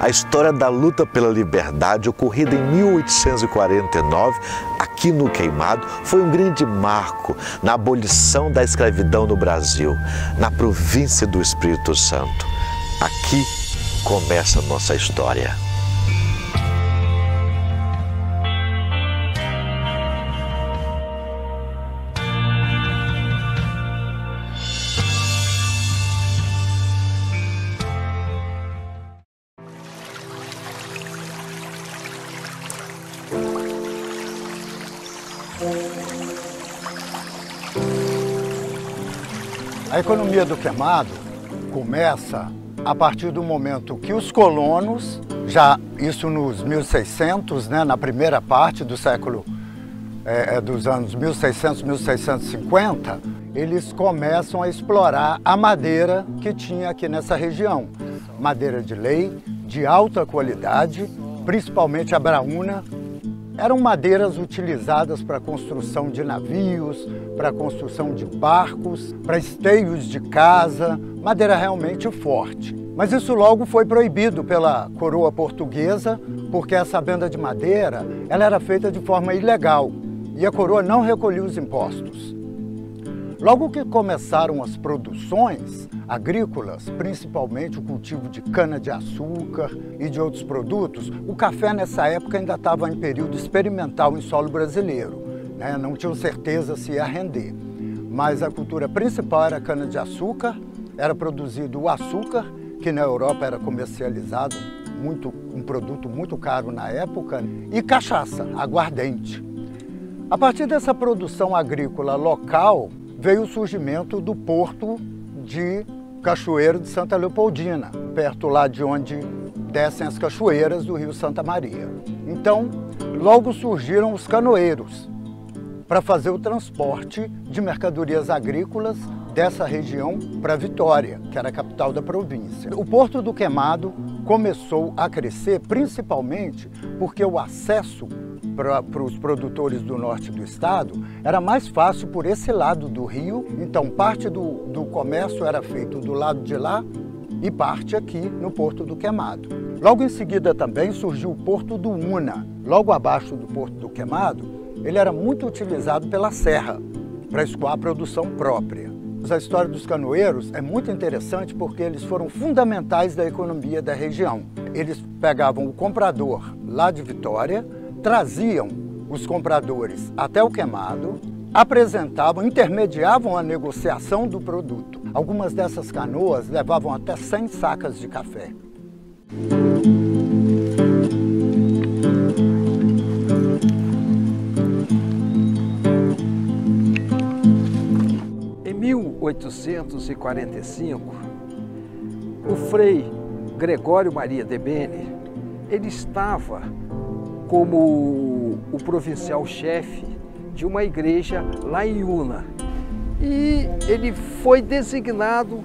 A história da luta pela liberdade, ocorrida em 1849, aqui no Queimado, foi um grande marco na abolição da escravidão no Brasil, na província do Espírito Santo. Aqui começa a nossa história. A economia do Queimado começa a partir do momento que os colonos, já isso nos 1600, né, na primeira parte do século, dos anos 1600, 1650, eles começam a explorar a madeira que tinha aqui nessa região. Madeira de lei, de alta qualidade, principalmente a braúna. Eram madeiras utilizadas para a construção de navios, para a construção de barcos, para esteios de casa, madeira realmente forte. Mas isso logo foi proibido pela coroa portuguesa, porque essa venda de madeira ela era feita de forma ilegal e a coroa não recolhia os impostos. Logo que começaram as produções agrícolas, principalmente o cultivo de cana-de-açúcar e de outros produtos, o café nessa época ainda estava em período experimental em solo brasileiro, né? Não tinham certeza se ia render. Mas a cultura principal era cana-de-açúcar, era produzido o açúcar, que na Europa era comercializado, um produto muito caro na época, e cachaça, aguardente. A partir dessa produção agrícola local, veio o surgimento do porto de Cachoeiro de Santa Leopoldina, perto lá de onde descem as cachoeiras do rio Santa Maria. Então, logo surgiram os canoeiros para fazer o transporte de mercadorias agrícolas dessa região para Vitória, que era a capital da província. O Porto do Queimado começou a crescer principalmente porque o acesso para os produtores do norte do estado era mais fácil por esse lado do rio, então parte do comércio era feito do lado de lá e parte aqui no Porto do Queimado. Logo em seguida também surgiu o Porto do Una. Logo abaixo do Porto do Queimado, ele era muito utilizado pela serra para escoar a produção própria. A história dos canoeiros é muito interessante porque eles foram fundamentais da economia da região. Eles pegavam o comprador lá de Vitória, traziam os compradores até o Queimado, apresentavam, intermediavam a negociação do produto. Algumas dessas canoas levavam até 100 sacas de café. Em 1845, o frei Gregório Maria de Bene, ele estava como o provincial-chefe de uma igreja lá em Una. E ele foi designado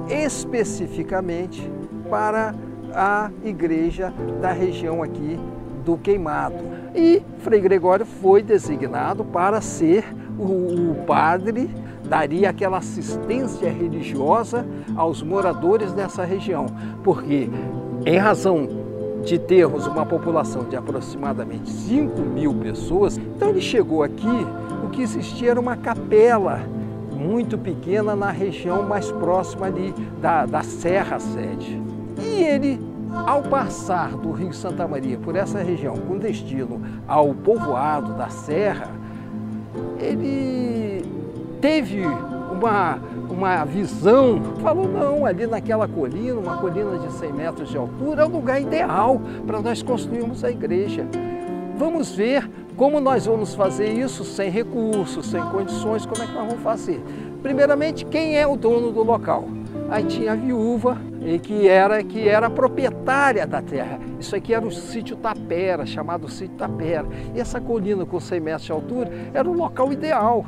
especificamente para a igreja da região aqui do Queimado. E Frei Gregório foi designado para ser o padre, daria aquela assistência religiosa aos moradores dessa região, porque em razão de termos uma população de aproximadamente 5.000 pessoas, então ele chegou aqui, o que existia era uma capela muito pequena na região mais próxima ali da Serra Sede. E ele, ao passar do Rio Santa Maria por essa região com destino ao povoado da Serra, ele teve uma visão, falou, não, ali naquela colina, uma colina de 100 metros de altura, é o lugar ideal para nós construirmos a igreja. Vamos ver como nós vamos fazer isso sem recursos, sem condições, como é que nós vamos fazer? Primeiramente, quem é o dono do local? Aí tinha a viúva, que era proprietária da terra. Isso aqui era o sítio Tapera, chamado sítio Tapera. E essa colina com 100 metros de altura era o local ideal.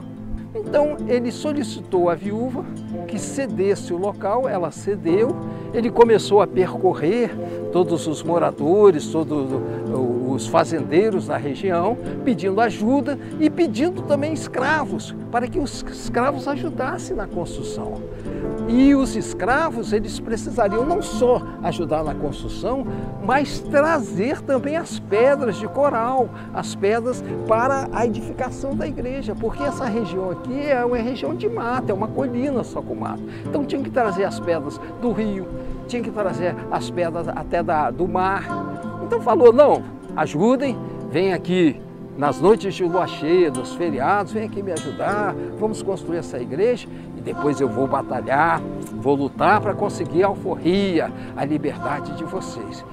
Então ele solicitou à viúva que cedesse o local, ela cedeu, ele começou a percorrer todos os moradores, todos os fazendeiros da região, pedindo ajuda e pedindo também escravos, para que os escravos ajudassem na construção. E os escravos, eles precisariam não só ajudar na construção, mas trazer também as pedras de coral, as pedras para a edificação da igreja, porque essa região aqui é uma região de mata, é uma colina só com mato. Então tinham que trazer as pedras do rio, tinha que trazer as pedras até do mar. Então falou, não, ajudem, vem aqui nas noites de lua cheia, nos feriados, vem aqui me ajudar, vamos construir essa igreja e depois eu vou batalhar, vou lutar para conseguir a alforria, a liberdade de vocês.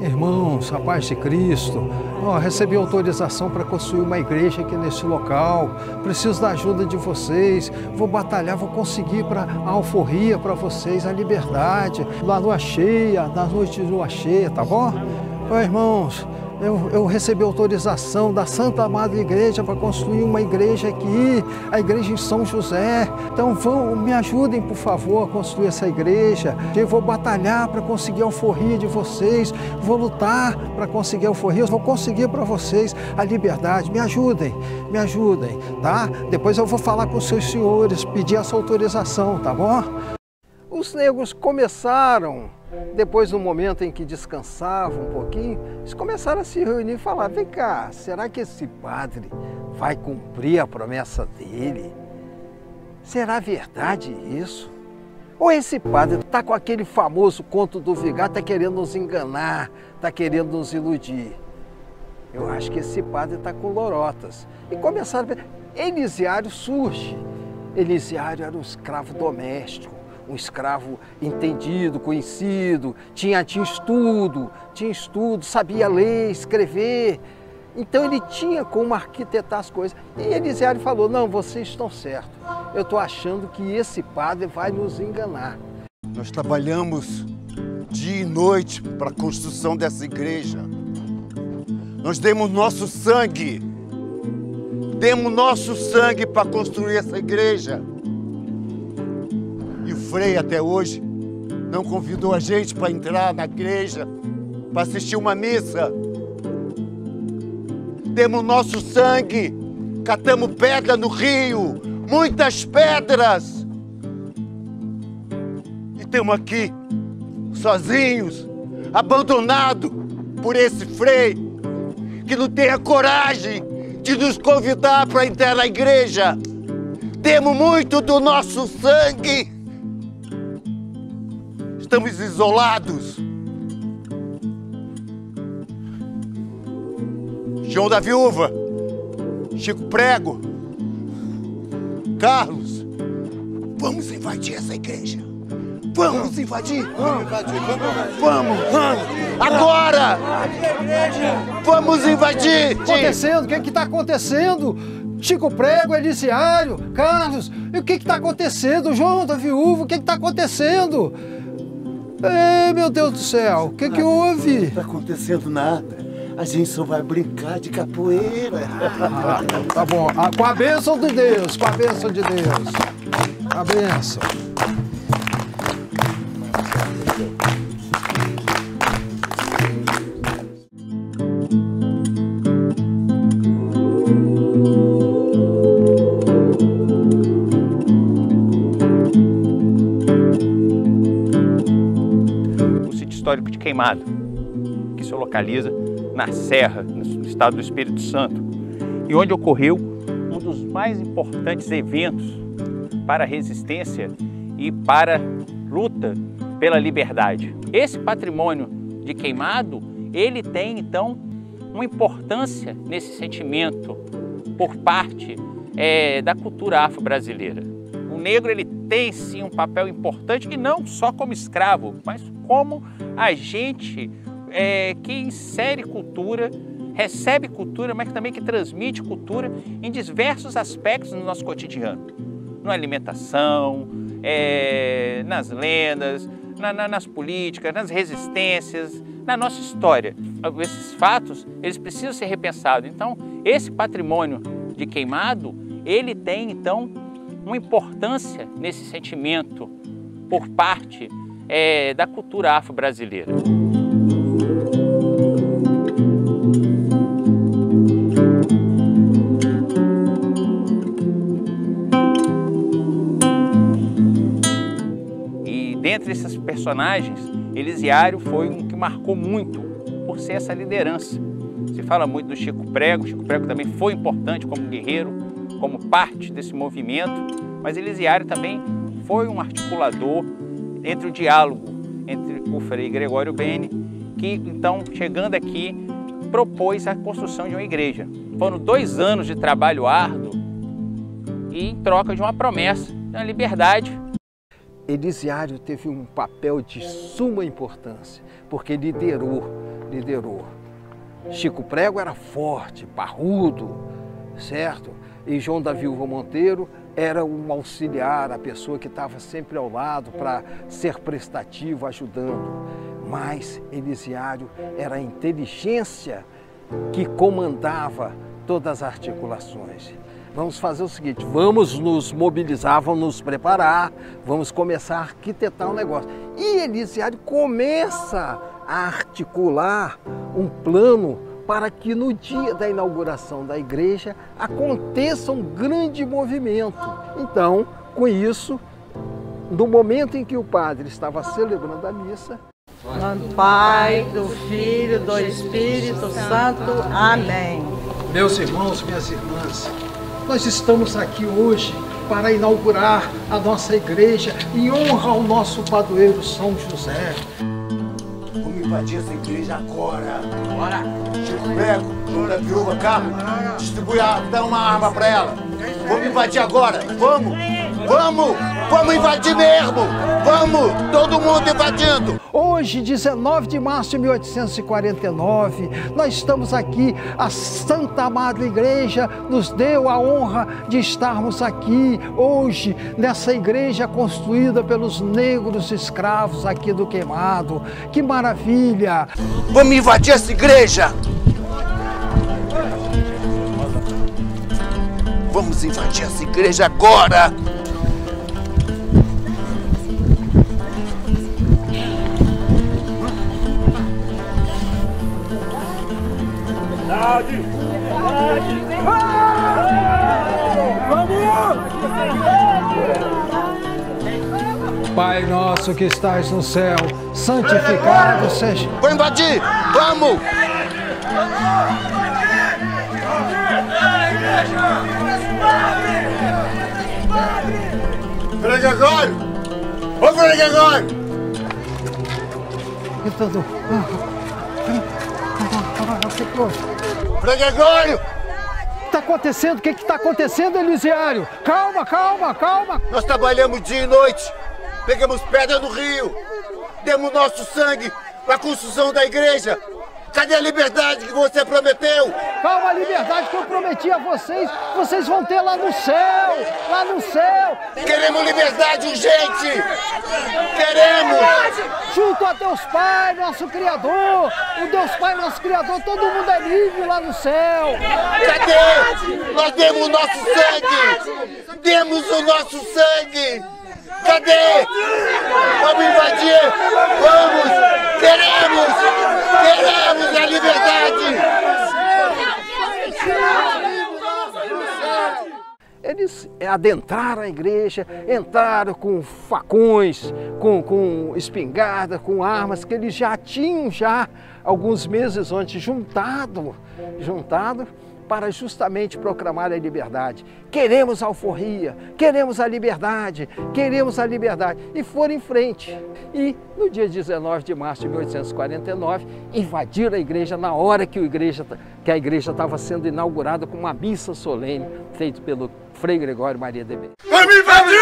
Irmãos, a paz de Cristo, recebi autorização para construir uma igreja aqui nesse local, preciso da ajuda de vocês, vou batalhar, vou conseguir a alforria para vocês, a liberdade, na lua cheia, nas noites de lua cheia, tá bom? Irmãos, eu recebi autorização da Santa Madre Igreja para construir uma igreja aqui, a igreja em São José. Então me ajudem, por favor, a construir essa igreja. Eu vou batalhar para conseguir a alforria de vocês, vou lutar para conseguir a alforria, eu vou conseguir para vocês a liberdade. Me ajudem, tá? Depois eu vou falar com os seus senhores, pedir essa autorização, tá bom? Os negros começaram, depois do momento em que descansavam um pouquinho, eles começaram a se reunir e falar, vem cá, será que esse padre vai cumprir a promessa dele? Será verdade isso? Ou esse padre está com aquele famoso conto do vigário, está querendo nos enganar, está querendo nos iludir? Eu acho que esse padre está com lorotas. E começaram a ver, Elisiário surge. Elisiário era um escravo doméstico. Um escravo entendido, conhecido, tinha estudo, sabia ler, escrever. Então ele tinha como arquitetar as coisas. E Elisiário falou, não, vocês estão certos. Eu estou achando que esse padre vai nos enganar. Nós trabalhamos dia e noite para a construção dessa igreja. Nós demos nosso sangue. Demos nosso sangue para construir essa igreja. E o Frei, até hoje, não convidou a gente para entrar na igreja, para assistir uma missa. Demos nosso sangue, catamos pedra no rio, muitas pedras. E estamos aqui, sozinhos, abandonados por esse Frei, que não tem a coragem de nos convidar para entrar na igreja. Demos muito do nosso sangue. Estamos isolados. João da Viúva, Chico Prego, Carlos, vamos invadir essa igreja. Vamos invadir. Vamos. Agora! Vamos invadir! O que está acontecendo? O que está acontecendo? Chico Prego, Elisiário, Carlos, e o que está acontecendo? João da Viúva, o que está acontecendo? Meu Deus do céu, o que houve? Não está acontecendo nada. A gente só vai brincar de capoeira. Tá bom. Com a bênção de Deus, com a bênção de Deus. A bênção. Histórico de Queimado, que se localiza na Serra, no estado do Espírito Santo, e onde ocorreu um dos mais importantes eventos para a resistência e para a luta pela liberdade. Esse patrimônio de Queimado, ele tem então uma importância nesse sentimento por parte da cultura afro-brasileira. O negro, ele tem sim um papel importante, e não só como escravo, mas como agente que insere cultura, recebe cultura, mas também que transmite cultura em diversos aspectos do nosso cotidiano. Na alimentação, nas lendas, nas políticas, nas resistências, na nossa história. Esses fatos, eles precisam ser repensados. Então, esse patrimônio de Queimado, ele tem então uma importância nesse sentimento por parte da cultura afro-brasileira. dentre esses personagens, Elisiário foi um que marcou muito por ser essa liderança. Se fala muito do Chico Prego. O Chico Prego também foi importante como guerreiro, como parte desse movimento, mas Elisiário também foi um articulador entre o diálogo entre o Frei Gregório Beni, que então, chegando aqui, propôs a construção de uma igreja. Foram 2 anos de trabalho árduo e em troca de uma promessa, de uma liberdade. Elisiário teve um papel de suma importância, porque liderou. Chico Prego era forte, parrudo, certo? E João da Viúva Monteiro era um auxiliar, a pessoa que estava sempre ao lado para ser prestativo, ajudando. Mas Elisiário era a inteligência que comandava todas as articulações. Vamos fazer o seguinte, vamos nos mobilizar, vamos nos preparar, vamos começar a arquitetar um negócio. E Elisiário começa a articular um plano para que no dia da inauguração da igreja aconteça um grande movimento. Então, com isso, no momento em que o padre estava celebrando a missa, do Pai, do Filho, do Espírito Santo. Amém. Meus irmãos, minhas irmãs, nós estamos aqui hoje para inaugurar a nossa igreja em honra ao nosso padroeiro São José. Vamos invadir essa igreja agora. Bora! Chico Prego, Dona Viúva Carmen, distribui dá uma arma para ela. Vamos invadir agora. Vamos! Vamos invadir mesmo! Vamos! Todo mundo invadindo! Hoje, 19 de março de 1849, nós estamos aqui, a Santa Madre Igreja nos deu a honra de estarmos aqui hoje, nessa igreja construída pelos negros escravos aqui do Queimado. Que maravilha! Vamos invadir essa igreja! Vamos invadir essa igreja agora! Pai nosso que estás no céu, santificado seja. Vamos invadir! Vamos! Frei Gregório! Ô Frei Gregório! Frei Gregório! O que está acontecendo? O que está acontecendo, Elisiário? Calma, calma, calma! Nós trabalhamos dia e noite, pegamos pedra no rio, demos nosso sangue para a construção da igreja. Cadê a liberdade que você prometeu? Calma, a liberdade que eu prometi a vocês, vocês vão ter lá no céu! Lá no céu! Queremos liberdade urgente! Queremos! Junto a Deus Pai, nosso Criador! O Deus Pai, nosso Criador, todo mundo é livre lá no céu! Cadê? Nós demos o nosso sangue! Demos o nosso sangue! Cadê? Vamos invadir! Vamos! Queremos! Queremos a liberdade! Eles adentraram a igreja, entraram com facões, com espingarda, com armas que eles já tinham alguns meses antes juntado para justamente proclamar a liberdade. Queremos a alforria, queremos a liberdade, queremos a liberdade. E foram em frente. E no dia 19 de março de 1849, invadiram a igreja na hora que a igreja estava sendo inaugurada com uma missa solene, feita pelo Frei Gregório Maria de Beni. Vamos invadir!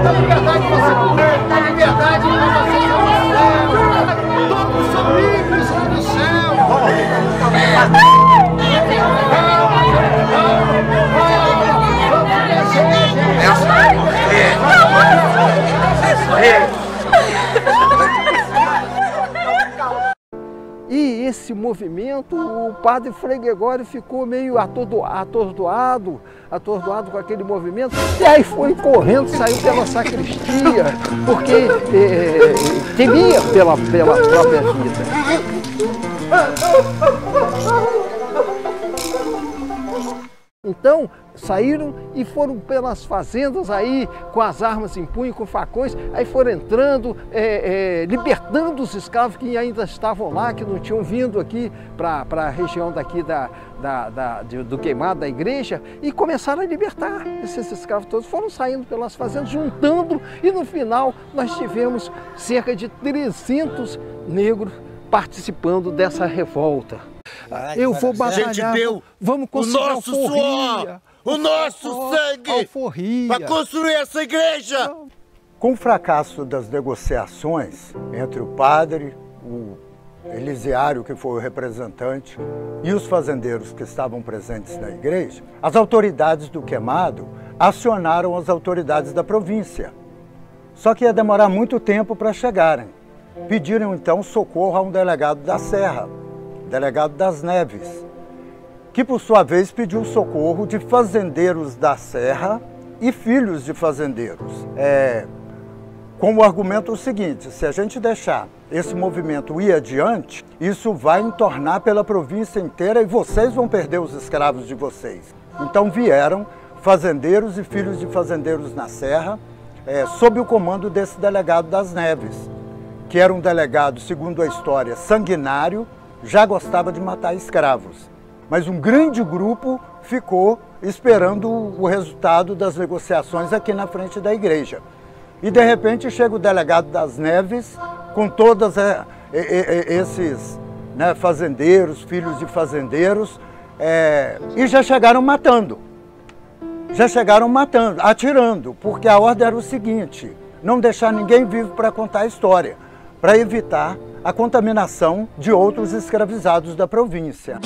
A liberdade padre Frei Gregório ficou meio atordoado com aquele movimento, e aí foi correndo, saiu pela sacristia, porque temia pela própria vida. Então, saíram e foram pelas fazendas aí, com as armas em punho, com facões, aí foram entrando, libertando os escravos que ainda estavam lá, que não tinham vindo aqui para a região daqui do Queimado, da igreja, e começaram a libertar esses escravos todos. Foram saindo pelas fazendas, juntando, e no final nós tivemos cerca de 300 negros participando dessa revolta. Eu vou batalhar, a gente deu vamos conseguir o nosso suor, o nosso sangue para construir essa igreja. Com o fracasso das negociações entre o padre, o Elisiário, que foi o representante, e os fazendeiros que estavam presentes na igreja, as autoridades do Queimado acionaram as autoridades da província. Só que ia demorar muito tempo para chegarem. Pediram então socorro a um delegado da Serra, delegado das Neves, que por sua vez pediu socorro de fazendeiros da Serra e filhos de fazendeiros. Com o argumento seguinte: se a gente deixar esse movimento ir adiante, isso vai entornar pela província inteira e vocês vão perder os escravos de vocês. Então vieram fazendeiros e filhos de fazendeiros na Serra, sob o comando desse delegado das Neves, que era um delegado, segundo a história, sanguinário, já gostava de matar escravos. Mas um grande grupo ficou esperando o resultado das negociações aqui na frente da igreja. E de repente chega o delegado das Neves com todos esses fazendeiros, filhos de fazendeiros, e já chegaram matando. Já chegaram matando, atirando, porque a ordem era o seguinte: não deixar ninguém vivo para contar a história, para evitar a contaminação de outros escravizados da província.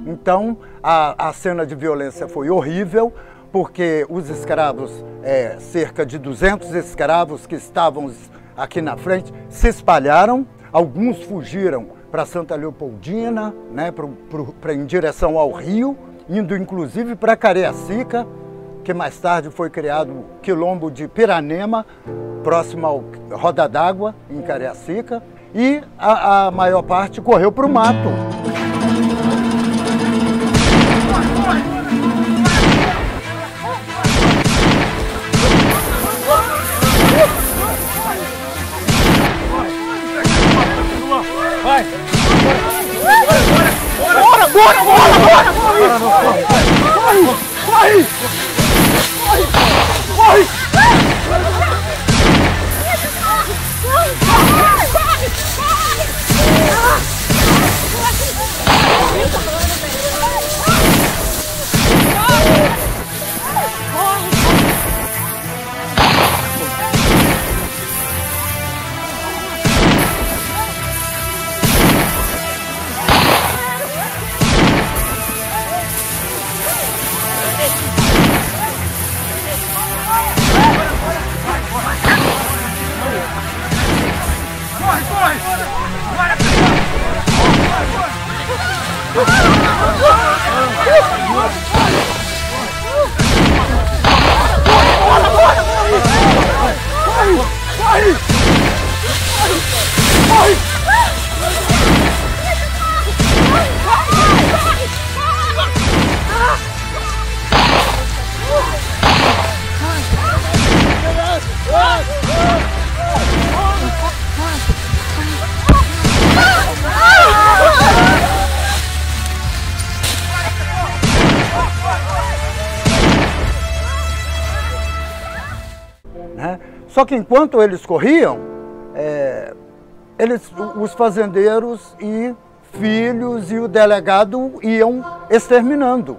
Então, a cena de violência foi horrível, porque os escravos, cerca de 200 escravos que estavam aqui na frente, se espalharam. Alguns fugiram para Santa Leopoldina, em direção ao rio, indo inclusive para Cariacica, que mais tarde foi criado o quilombo de Piranema, próximo ao Roda d'Água, em Cariacica, e a maior parte correu para o mato. Vai! Só que enquanto eles corriam, os fazendeiros e filhos e o delegado iam exterminando.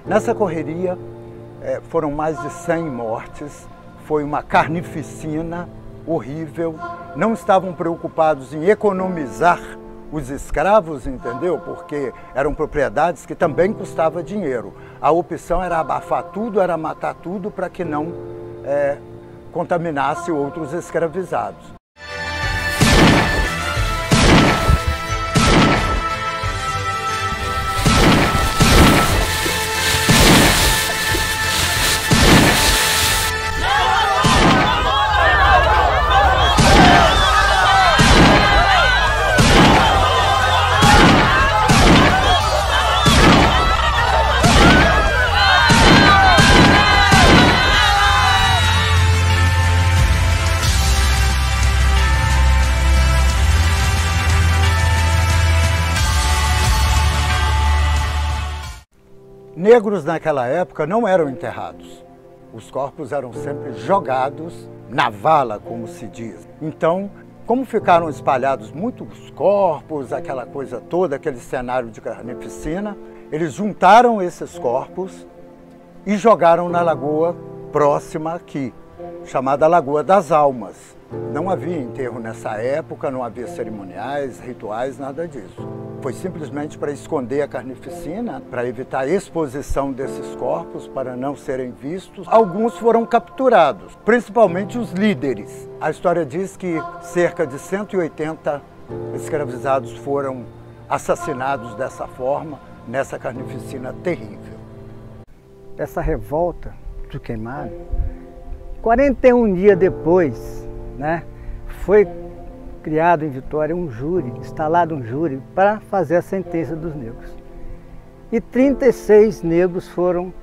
Nessa correria foram mais de 100 mortes, foi uma carnificina horrível. Não estavam preocupados em economizar os escravos, entendeu? Porque eram propriedades que também custavam dinheiro. A opção era abafar tudo, era matar tudo para que não contaminasse outros escravizados. Negros naquela época não eram enterrados. Os corpos eram sempre jogados na vala, como se diz. Então, como ficaram espalhados muitos corpos, aquela coisa toda, aquele cenário de carnificina, eles juntaram esses corpos e jogaram na lagoa próxima aqui, chamada Lagoa das Almas. Não havia enterro nessa época, não havia cerimoniais, rituais, nada disso. Foi simplesmente para esconder a carnificina, para evitar a exposição desses corpos, para não serem vistos. Alguns foram capturados, principalmente os líderes. A história diz que cerca de 180 escravizados foram assassinados dessa forma, nessa carnificina terrível. Essa revolta do Queimado, 41 dias depois, foi criado em Vitória um júri, instalado um júri para fazer a sentença dos negros. E 36 negros foram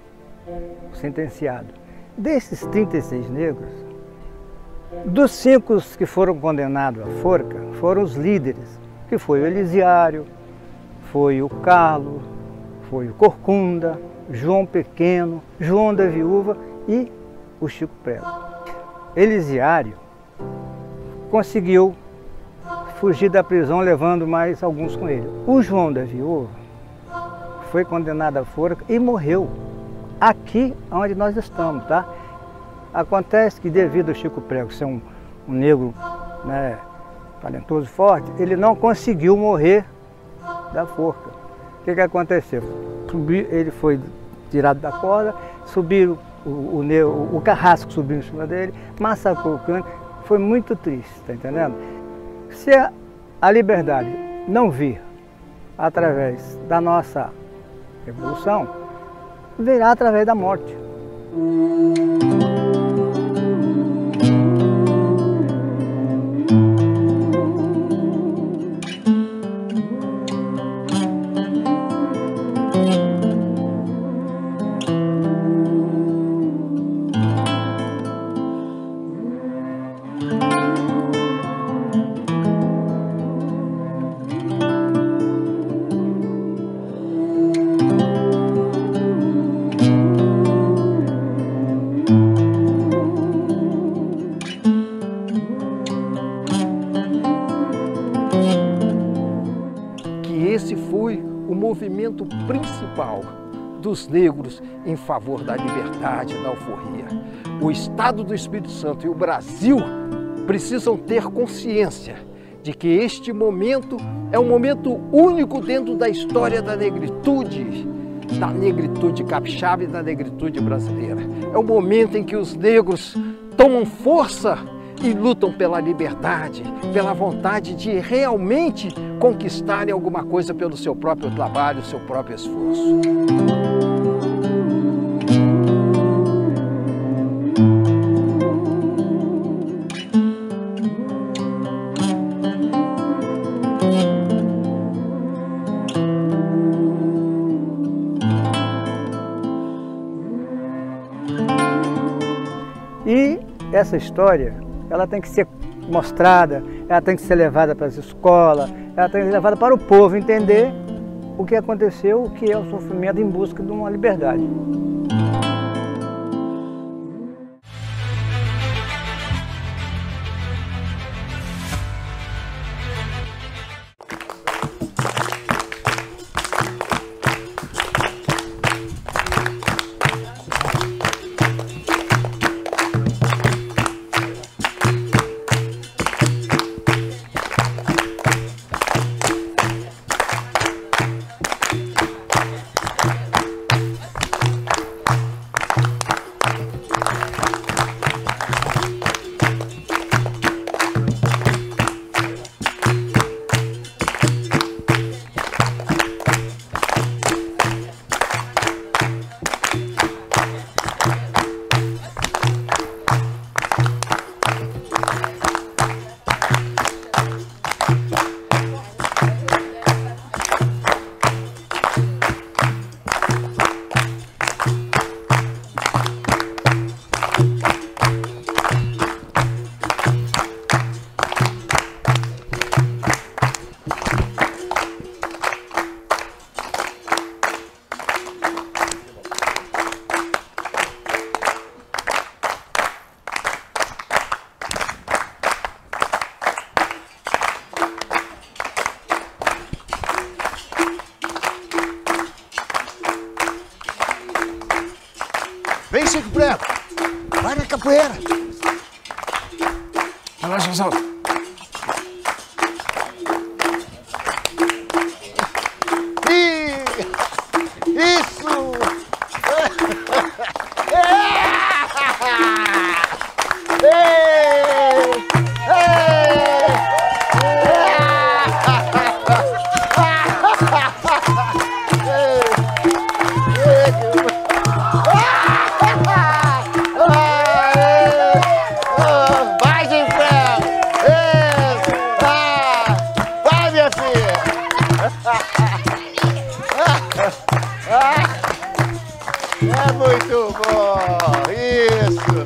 sentenciados. Desses 36 negros, dos 5 que foram condenados à forca, foram os líderes, que foi o Elisiário, foi o Carlos, foi o Corcunda, João Pequeno, João da Viúva e o Chico Prego. Elisiário conseguiu fugir da prisão levando mais alguns com ele. O João da Viúva foi condenado à forca e morreu aqui onde nós estamos, tá? Acontece que devido ao Chico Prego ser um negro talentoso e forte, ele não conseguiu morrer da forca. O que aconteceu? Ele foi tirado da corda, subiram o carrasco subiu em cima dele, massacrou o cano. Foi muito triste, tá entendendo? Se a liberdade não vir através da nossa revolução, virá através da morte. Esse foi o movimento principal dos negros em favor da liberdade, da alforria. O Estado do Espírito Santo e o Brasil precisam ter consciência de que este momento é um momento único dentro da história da negritude capixaba e da negritude brasileira. É o momento em que os negros tomam força e lutam pela liberdade, pela vontade de realmente conquistarem alguma coisa pelo seu próprio trabalho, seu próprio esforço. E essa história, ela tem que ser mostrada, ela tem que ser levada para as escolas, ela tem que ser levada para o povo entender o que aconteceu, o que é o sofrimento em busca de uma liberdade. Vai na capoeira. Vai lá, Josaldo. Isso! Vai, Gifrão! Vai, minha filha! É muito bom! Isso!